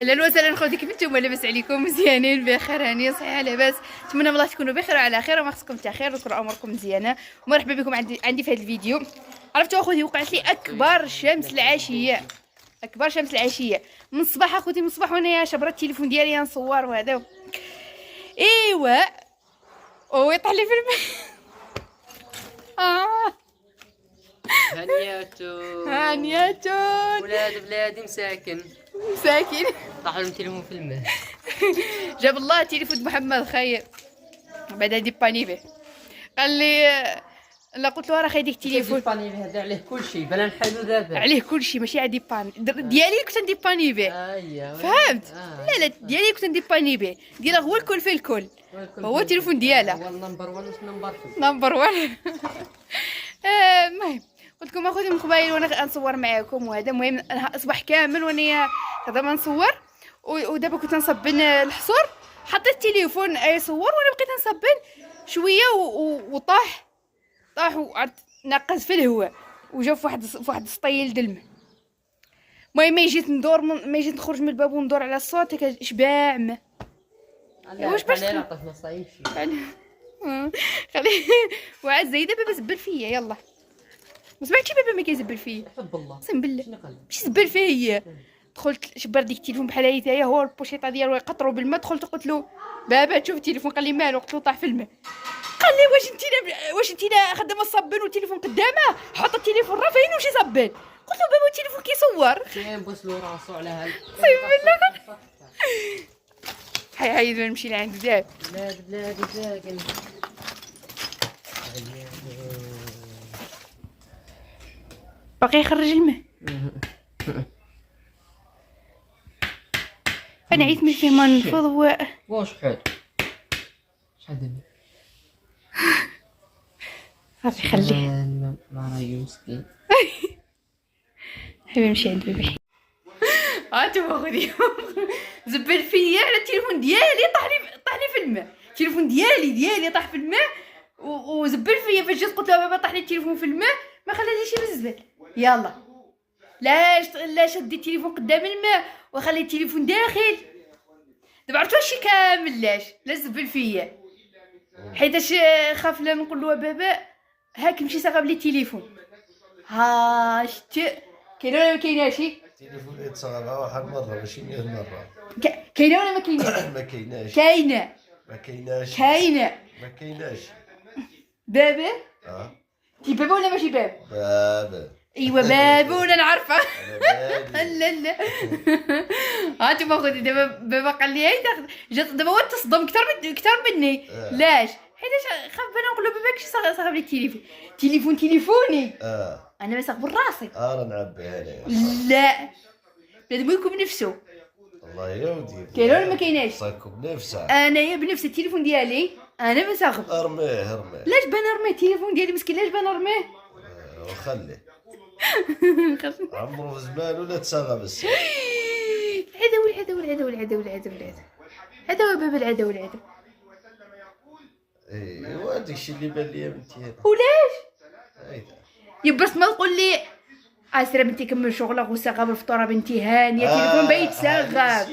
اهلا وسهلا خوتي، كيف نتوما؟ لاباس عليكم؟ مزيانين بخير هانيه صحيحه لاباس؟ نتمنى الله تكونوا بخير وعلى خير وما خصكم حتى خير وتكون اموركم مزيانه. ومرحبا بكم عندي في هذا الفيديو. عرفتوا اخوتي وقعت لي اكبر شمس العشيه، اكبر شمس العشيه من الصباح اخوتي، من الصباح وانا شبرت التليفون ديالي نصور وهذا. ايوا ويطيح لي في الماء. هانياتو هانياتو ولاد بلادي مساكن ساكن. طاحوا لهم تليفون في الماء. جاب الله تليفون محمد خير بعدا ديباني به. قال لي لا، قلت له راه خاي ديك التليفون ديباني به هذا عليه كلشي بلا نحلو دابا عليه كلشي، ماشي عادي باني ديالي كنت نديباني به. فهمت؟ لا ديالي كنت نديباني به، ديالها هو الكل في الكل، هو التليفون ديالها هو النمبر 1 مش نمبر 2. نمبر 1. المهم قلت لكم اخوتي من قبيل وانا نصور معاكم وهذا. المهم انا اصبح كامل وانا هذا ما نصور، ودابا كنت نصبن الحصور، حطيت التليفون يصور وانا بقيت نصبن شويه طاح وعرفت نقز في الهواء وجا في واحد السطيل د الماء. المهم ما جيت ندور ما جيت نخرج من الباب وندور على الصوت كشباع ما. واش باش طفنا صايم شي خلي وعاد زايده بابا زبل فيا. يلا ما سمعتش بابا ما كيزبل فيا، حب الله اقسم بالله ماشي زبل فيا. دخلت شبر ديك التليفون بحال هيتايا هو البوشيطه ديالو يقطروا بالماء. دخلت قلت له بابا تشوف التليفون، قال لي مالو؟ قلت له طاح في الماء. قال لي واش انت خدامه الصابون والتليفون قدامه؟ حط التليفون راه فين واش يصبن؟ قلت له بابا التليفون كيصور. كينبوس له راسو على هاد صيب بالله. هاي نمشي لعند داب بلادي ساكن. باقي يخرج الماء. انا عيت من فيه ما نفض واش حد شحال دابا صافي خليه. ما راهي مسكين. حبيبي نمشي عند بيبي. انتما خذي زبل فيا على التليفون ديالي، طاح لي في الماء. التليفون ديالي طاح في الماء وزبل فيا. فاش جيت قلت له بابا طاح لي التليفون في الماء ما خلانيش بالزبل. يلا لا شدي التليفون قدام الماء وخلي التليفون داخل. دابا عرفتوا هادشي كامل لا زبل فيا، حيتاش خاف لا نقول له بابا هاك مشي صاغب لي التليفون. ها شتي كاينه ولا ما كايناش؟ التليفون يتصاغب واحد مرة ماشي 100 مرة. كاينه ولا ما كايناش؟ ما كايناش. كاينه. ما كايناش. كاينه. ما كايناش. بابا؟ تي بابا ولا ماشي باب؟ بابا. ايوا بابا ولا نعرفها. لا لا هانتوما خوتي دابا بابا قال لي هاي جات دابا هو تصدم كثر مني. لاش؟ حيتاش خاف انا نقول له بابا كشي صاغب لي التليفون تليفوني. انا ما صاغب راسي. راه نعبيها ليه. لا بنادم يكون بنفسه. والله يا ودي كاينه ولا ما كايناش؟ صايكم بنفسها. انايا بنفسي التليفون ديالي انا ما صاغب. ارميه لاش بان ارميه التليفون ديالي مسكين؟ لاش بان ارميه؟ وخليه عمرو زمان ولا تصاغب الساعة. العدو هذا هو باب العدو. ايوا هذاك الشيء اللي بان ليا بنتي هذا. ولاش هايدا يبرس ما تقول لي اسيره بنتي كمل شغلك وصاغب الفطوره بنتي هانيه. التليفون بايت صاغب،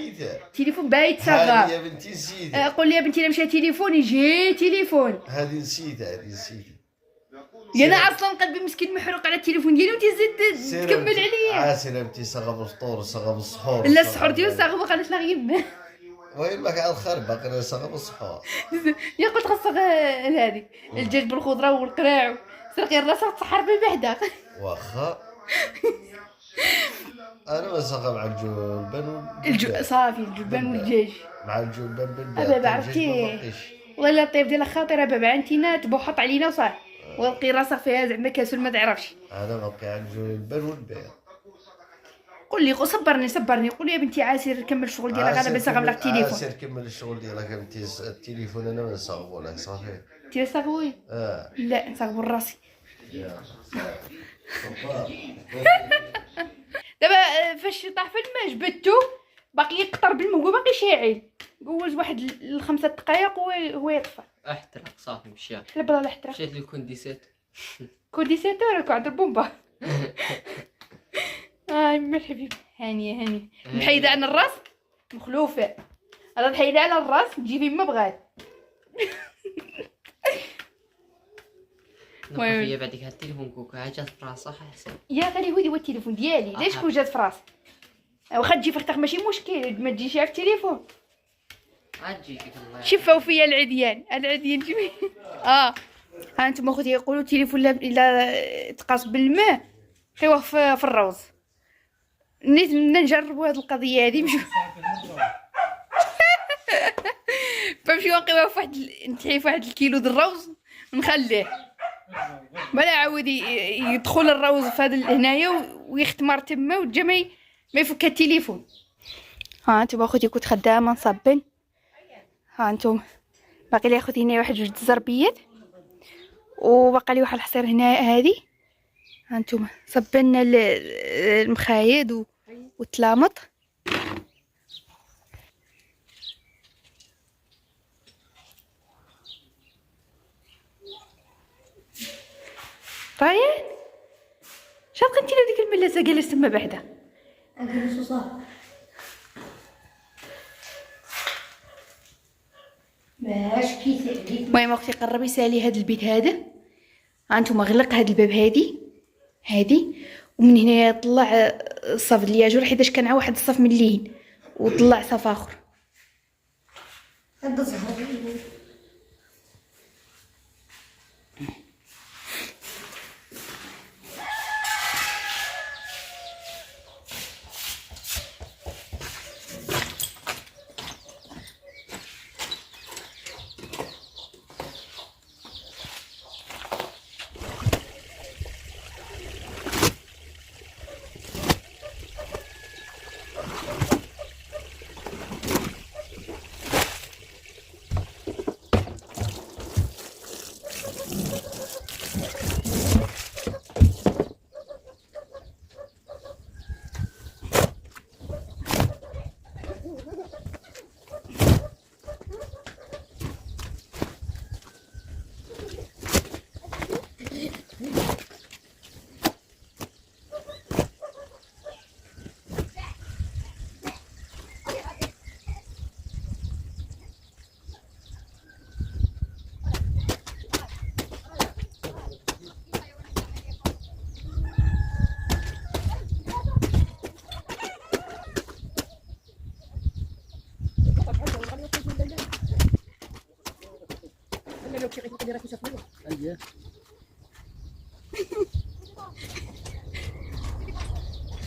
التليفون بايت صاغب. يا بنتي نسيتها. قول لي يا بنتي لا مشى تليفون يجي تليفون. هذه نسيتها. انا اصلا قلبي مسكين محروق على التليفون ديالي وانت زيد تكمل عليا. عاسره بنتي صاغب الفطور صاغب السحور. لا السحور ديالو صاغب وقالت لا غير وين ما كان الخير باقي صاغب السحور. يا قلت خاصك هذيك الدجاج بالخضره والقراع سرقي راسك تصحر ببعدا. واخا انا ما صاغب مع الجلبان صافي الجلبان والدجاج مع الجلبان بالبارد. بابا عرفتي والله لا الطيب ديال خاطره بابا انتينا تبوحط علينا وصافي ولقي راسك فيها زعما كاسول ما تعرفش. انا باقي على الجلبان والبيض. قول لي صبرني قول لي يا بنتي عاسر كمل الشغل ديالك. انا باش صاغب لك التليفون. عاسر كمل الشغل ديالك بنتي. التليفون انا ما نصاغبو لك صافي. انت صاغبوي؟ لا نصاغبو راسي. دابا فاش طاح في الماء جبدتو باقي يقطر بالماء هو باقي شاعل. قوج واحد 5 دقائق وهو يطفى. احترق صافي مشى. لا بلا لا احترق. مشيت للكونديسات. كوديساتور عند البومبا. مرحبا هانيه محيده عن الراس مخلوفه راه تحيدها على الراس تجي فين ما بغات. نبقى فيا بعدك هاد التليفون كوكا جات في راسها احسن. يا غالي هو التليفون ديالي ليش كون جات في راسي واخا تجي في اختك ماشي مشكل ما تجيش على التليفون. عاجيك الله. شفاو فيا العديان جميل. ها انتم اخوتي يقولوا التليفون الا تقاس بالماء خيوه في الروز. نيت نجربوا هذه القضيه هذه نمشيو فنمشيو نقيوها نتحي في واحد الكيلو د الروز نخليه بلا عاود يدخل الروز في هذا هنايا ويختمر تما وجا ما يفك التليفون. ها انتم اخوتي كنت خدامه نصبن. ها انتم باقي لي اخوتي هنا واحد جوج الزربيات وباقي لي واحد الحصير هنا هادي. ها انتم صبنا المخايد والتلامط. رايان شابقه انت ديك الملاسه جالس تما بعدا اجلس وصافي باش كيف عليك. المهم اختي قربي سالي هذا البيت هذا. هانتوما غلق هذا الباب هادي ومن هنا يطلع الصف الياجور حيتاش كان واحد الصف من اللين وطلع صف اخر. هذا زهر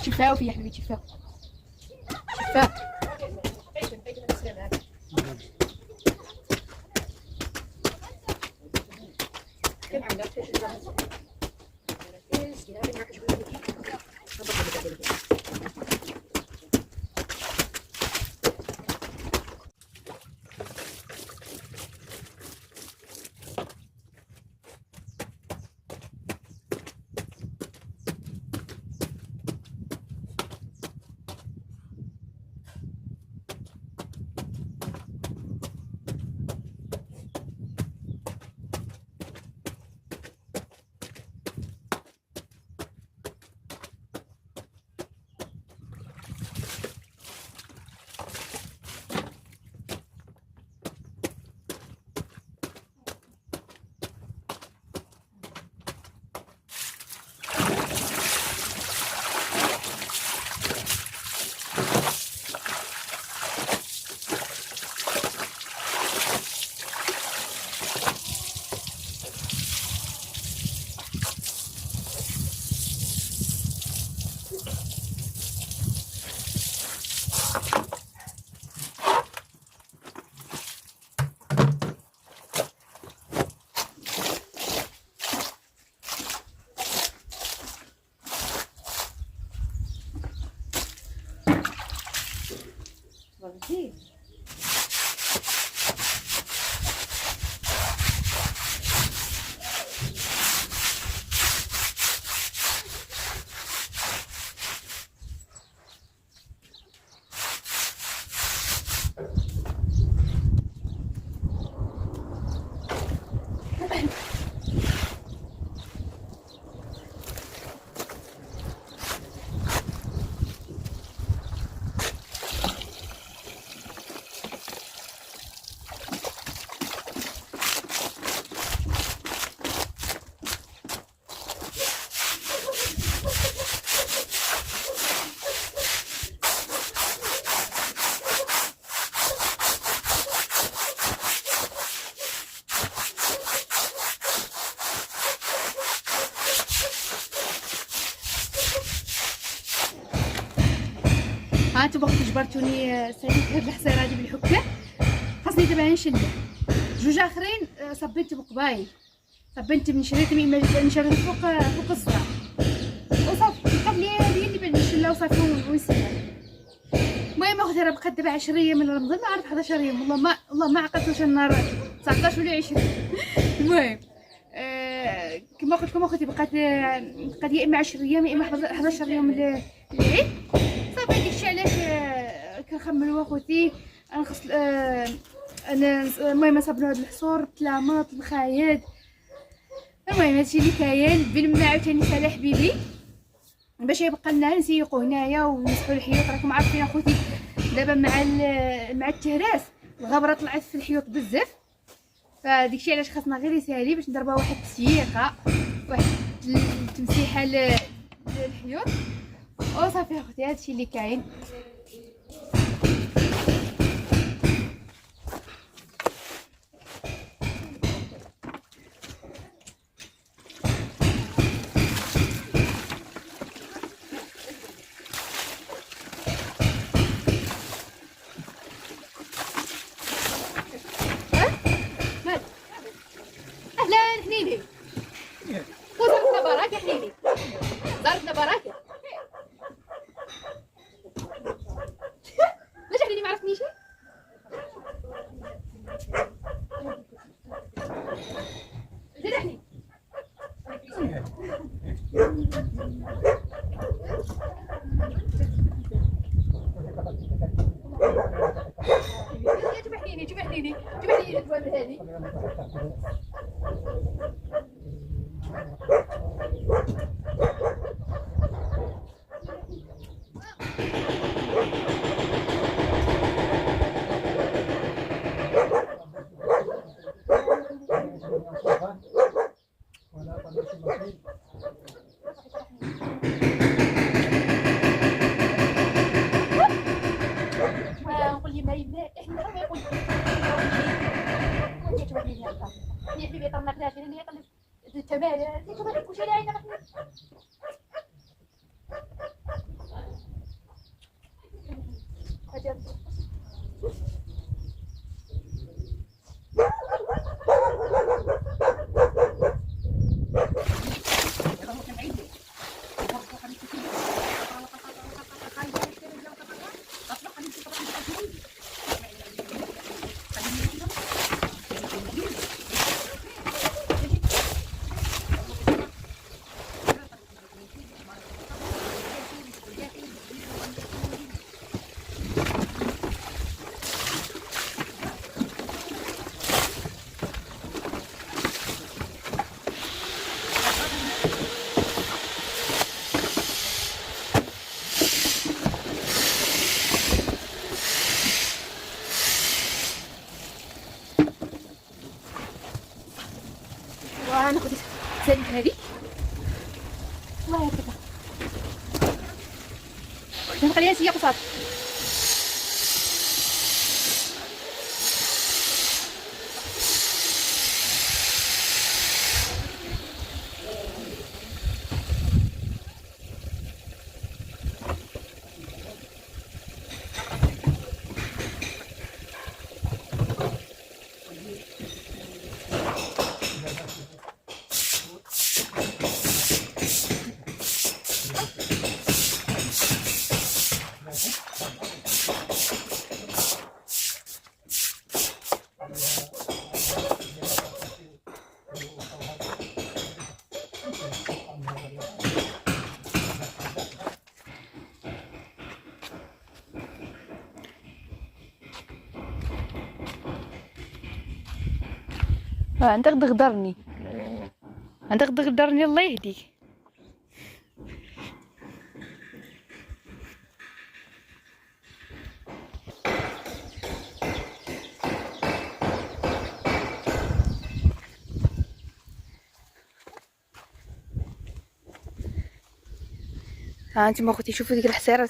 شفاو في يا حبيبي شفاو ها انتم اختي جبرتوني ساليت هاد الحصيره هادي بالحكه. خاصني دابا نشلها جوج اخرين. صبنت بقبايل، صبنت من شريتهم نشريت فوق الصداع وصافي. بقات لي هي اللي بعد نشلها وصافي ونسيها. المهم اختي راه بقات دابا 10 ايام من رمضان، ما عرفت 11 يوم والله ما عقلت واش النهار 19 ولا 20. المهم كما قلت لكم اختي بقات يا اما 10 ايام يا اما 11 يوم للعيد. صافي داكشي علاش كنخملوا اخوتي نخص انا المهم نصبروا هاد الحصور بالتلامط الخايد. المهم هادشي اللي كاين بين عاوتاني سلاح بيبي باش يبقى لنا نسيقوا هنايا ونمسحوا الحيوط. راكم عارفين اخوتي دابا مع التهراس الغبره طلعت في الحيوط بزاف، فداكشي علاش خاصنا غير يسالي باش ندربها واحد التسييقه واحد التمسيحه للحيوط وصافي اختي. هادشي اللي كاين. اهلا حنيني وزارتنا بركه. حنيني زارتنا بركه. ليش حنيني ما عرفتنيش؟ زيد حنين شوف حنيني الجوال هذه. نقول لي ما يبدا احنا ما يقول لي توحدي يا حبيبي طرنا كلاش اللي يقلب التمال انت ما تكونش على عينك. ناخذ سالك هذه الله يرحمها نخليها سياق وصافي. انت غدرني الله يهديك. ها انتم اخوتي شوفوا ديك الحصيرات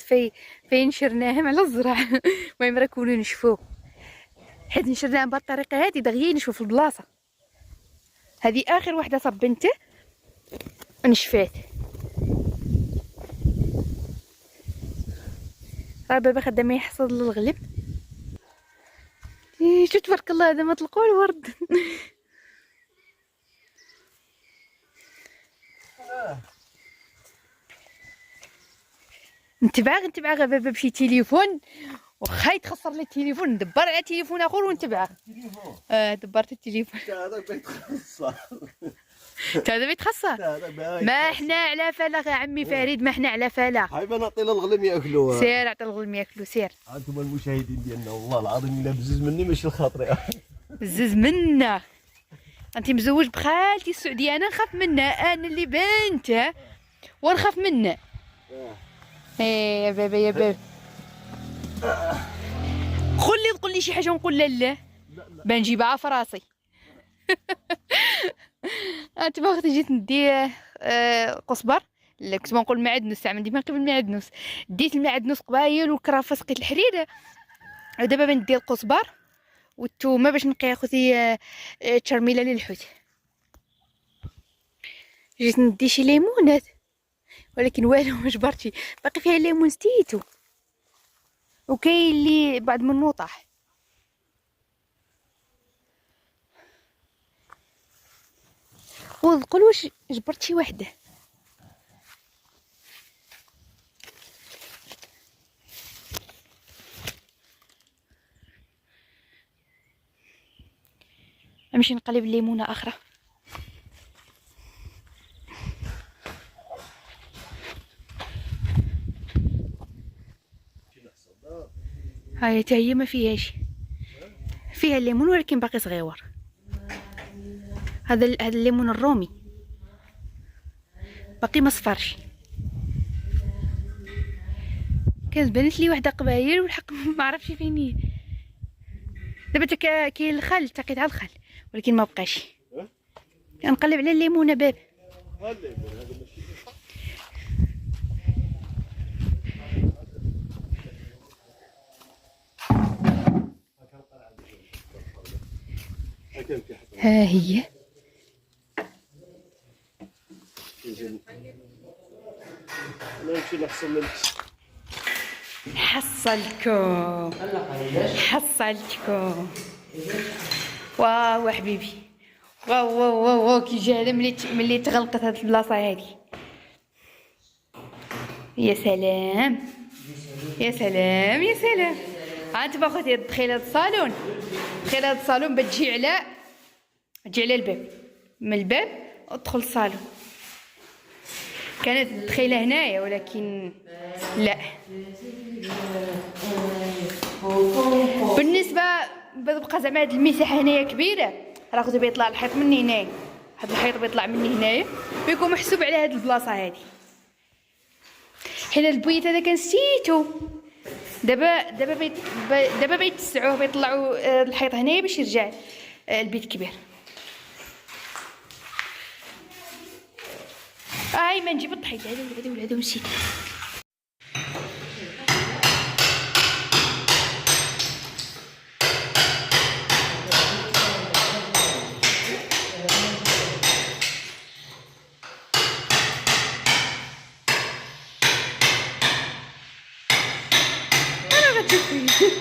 فين شرناهم على الزرع. المهم راه كونوا نشفوه حيت نشرناهم بهذه الطريقه هذه دغيا ينشفوا في البلاصه. هذه اخر وحده صبنته ونشفات راه بابا خدام يحصد الغلب. شو تبارك الله هذا ما طلقوا الورد. نتبعك غير بابا بشي تليفون، وخا يتخسر لي التليفون ندبر على تليفون اخر ونتبعه. دبرت التليفون. هذاك بيتخسر. هذا بيتخسر. ما احنا على فلا يا عمي فريد، ما احنا على فلا. هايبا نعطي للغلم ياكلوها. سير عطي الغلم ياكلو سير. انتم المشاهدين ديالنا والله العظيم الا بزز مني ماشي لخاطري. بزز منا. انت مزوج بخالتي السعوديه، انا نخاف منها، انا اللي بنته ونخاف منها. ايه يا بابا يا بابا. تقول لي شي حاجه ونقول لا بنجيبها في راسي. انت ما اختي جيت ندي قزبر، لا كنت نقول معدنوس، زعما ديما قبل المعدنوس ديت المعدنوس قبايل والكرافه سقيت الحريره، ودابا بندير القزبر والثومه باش نقي اخوتي تشرميله للحوت. جيت ندي شي ليمونات ولكن والو ما جبرتش، باقي فيها الليمون ستيتو وكاين اللي بعد منو طاح. وقول واش جبرت شي وحده. نمشي نقلب الليمونه اخرى. هاي حتى هي ما فيهاش، فيها الليمون ولكن باقي صغيور. هذا الليمون الرومي باقي ما صفرش. كانت بانت لي وحده قبايل والحق ما عرفتش فين هي. دابا كاين الخل، تقيت على الخل ولكن ما بقاش. نقلب على الليمونه باب. ها هي حصلتكم واو حبيبي. واو كي جا ملي تغلقت هاد البلاصه هادي. يا سلام يا سلام يا سلام. انت اخوتي دخلي هاد الصالون، دخلي هاد الصالون بتجي على الباب، من الباب ادخل الصالون. كانت دخيله هنايا ولكن لا. بالنسبه بقى زعما هاد المساحه هنايا كبيره، راه خدي بيطلع الحيط مني هنايا، هاد الحيط بيطلع مني هنايا ويكون محسوب على هاد البلاصه هادي. حنا البيت هذا كان سيتو، دابا بيتسعوه بيطلعوا الحيط هنايا باش يرجع البيت كبير. هاي ما نجيب الطحيط هذا نسيت. انا غتشوفي.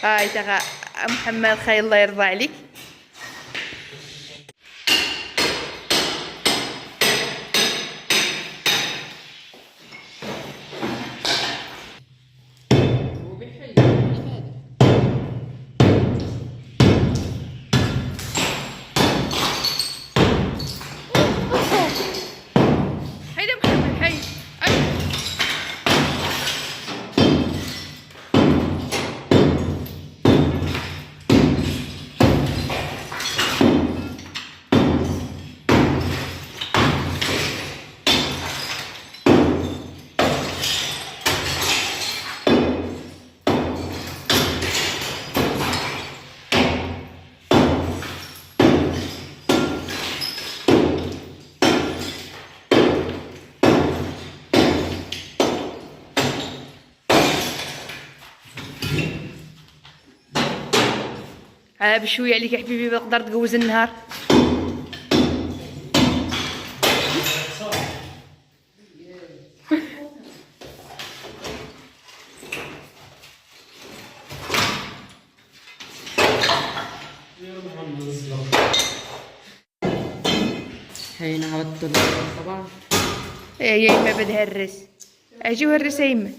هاي تاع محمد خير الله يرضى عليك. هيدا محمد هاي بشويه عليك يا حبيبي بقدر تجوز النهار. هينا هبطل طبعا. يا يما بدها الرس. اجي ورس يا يما.